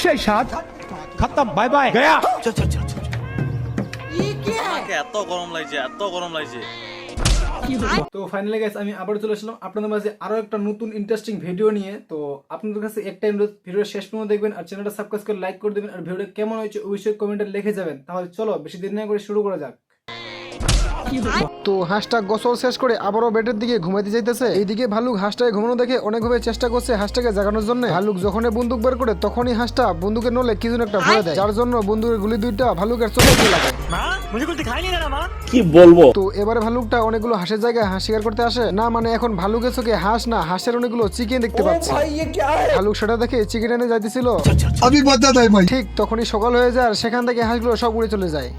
সেই স্বাদ খতম বাই বাই গয়া এত গরম লাগছে এত গরম লাগছে। তো ফাইনালি গাইস আমি আবার চলে আসলাম আপনাদের মাঝে আরো একটা নতুন ইন্টারেস্টিং ভিডিও নিয়ে। তো আপনাদের কাছে একটা অনুরোধ, ভিডিও শেষ পর্যন্ত দেখবেন আর চ্যানেলটা সাবস্ক্রাইব করে লাইক করে দেবেন আর ভিডিওটা কেমন হয়েছে অবশ্যই কমেন্টে লিখে যাবেন। তাহলে চলো বেশি দেরি না করে শুরু করা যাক। তো হাঁসটা গোসল শেষ করে আবারও বেডের দিকে ঘুমাইতে যাইতেছে। এইদিকে ভালুক হাঁসটাকে ঘুমানো দেখে অনেকভাবে চেষ্টা করছে হাঁসটাকে জাগানোর জন্য। ভালুক যখনই বন্দুক বের করে তখনই হাঁসটা বন্দুকের নলে কিছু একটা ভরে দেয়, যার জন্য বন্দুকের গুলি দুইটা ভালুকের চোখে লাগে। কি বলবো? তো এবারে ভালুকটা অনেকগুলো হাঁসের জায়গায় হাঁস শিকার করতে আসে না, মানে এখন ভালুকের চোখে হাঁস না হাঁসের অনেকগুলো চিকেন দেখতে পাচ্ছে। ভালুক সেটা দেখে চিকেন এনে যাইতেছিল, ঠিক তখনই সকাল হয়ে যায় আর সেখান থেকে হাঁসগুলো সব উড়ে চলে যায়।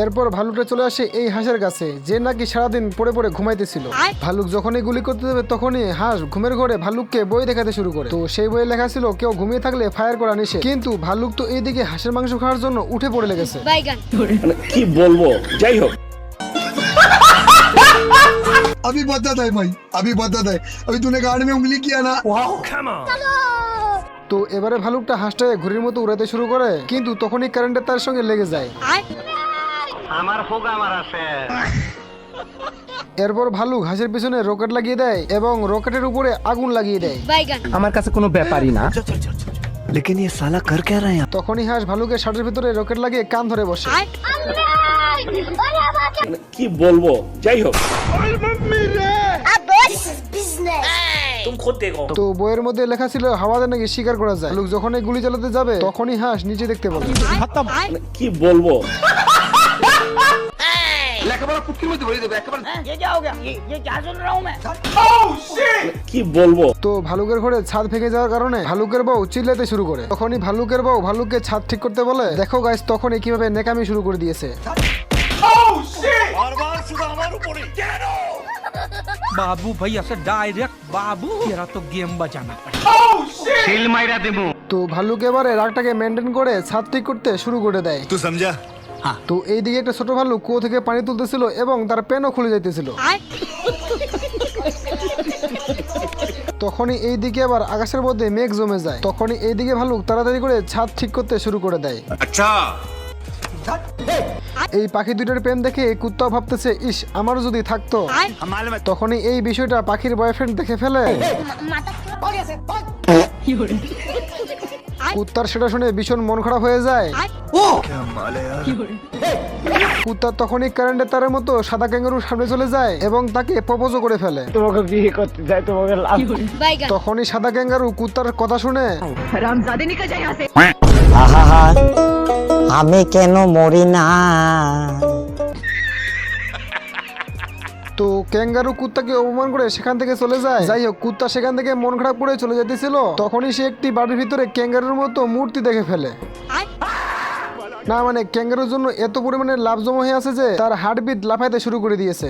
এরপর ভালুকটা চলে আসে এই হাঁসের কাছে যে নাকি সারাদিন পড়ে পড়ে ঘুমাইতেছিল। ভালুক যখনই গুলি করতে যাবে তখনই হাঁস ঘুমের ঘরে ভালুককে বই দেখাতে শুরু করে। তো সেই বইয়ে লেখা ছিল কেউ ঘুমিয়ে থাকলে ফায়ার করা নিষেধ, কিন্তু ভালুক তো এইদিকে হাঁসের মাংস খাওয়ার জন্য উঠে পড়ে লেগেছে। কি বলবো, যাই হোক अभी बताता है भाई, अभी बताता है, अभी तूने गाड़ी में उंगली किया ना। তো এবারে ভালুকটা হাঁসটাকে ঘুড়ির মতো উড়াতে শুরু করে, কিন্তু তখনই কারেন্টের তার সঙ্গে লেগে যায়। এরপর ভালুক হাঁসের পিছনে রকেট লাগিয়ে দেয় এবং রকেটের উপরে আগুন লাগিয়ে দেয়। আমার কাছে কোনো ব্যাপারই না। लेकिन ये साला कर क्या रहा है? তখনই হাঁস ভালুকের শার্টের ভিতরে রকেট লাগিয়ে কান ধরে বসে। কি বলবো, যাই হোক তো বইয়ের মধ্যে লেখা ছিল হাওয়াতে নাকি শিকার করা যায়। ভালুক যখনই গুলি চালাতে যাবে তখনই হাঁস নিচে দেখতে পাবে। খতম কি বলবো? কি বলবো? তো ভালুকের ঘরে ছাদ ভেঙে যাওয়ার কারণে ভালুকের বউ চিল্লাতে শুরু করে। তখনই ভালুকের বউ ভালুককে ছাদ ঠিক করতে বলে। দেখো গাইস তখনই কিভাবে নেকামি শুরু করে দিয়েছে। बाबू भैया से डायरेक्ट बाबू तेरा तो गेम बजाना पड़ेगा। তো ভালুক এবারে রাগটাকে মেনটেন করে ছাদ ঠিক করতে শুরু করে দেয়। तू समझा? তো এইদিকে একটা ছোট ভালুক কুয়ো থেকে পানি তুলতেছিল এবং তার প্যানও খুলে যাইতেছিল। তখনই এইদিকে আবার আকাশের মধ্যে মেঘ জমে যায়। তখনই এইদিকে ভালুক তাড়াতাড়ি করে ছাদ ঠিক করতে শুরু করে দেয়। अच्छा এই পাখি দুইটার প্রেম দেখে এই কুত্তাও ভাবতেছে ইস আমারও যদি থাকতো। তখনই এই বিষয়টা পাখির বয়ফ্রেন্ড দেখে ফেলে। কুত্তার সেটা শুনে ভীষণ মন খারাপ হয়ে যায়। কুত্তার তখনই কারেন্টের তারের মতো সাদা ক্যাঙ্গারুর সামনে চলে যায় এবং তাকে প্রপোজও করে ফেলে। তখনই সাদা ক্যাঙ্গারু কুত্তার কথা শুনে আহা আমি কেন মরি না। তো ক্যাঙ্গারু কুত্তাকে অপমান করে সেখান থেকে চলে যায়। যাই হোক কুত্তা সেখান থেকে মন খারাপ করে চলে যেতেছিল। তখনই সে একটি বাড়ির ভিতরে ক্যাঙ্গারুর মতো মূর্তি দেখে ফেলে। না মানে ক্যাঙ্গারুর জন্য এত পরিমাণে লাভ জমা হয়ে আছে যে তার হার্টবিট লাফাইতে শুরু করে দিয়েছে।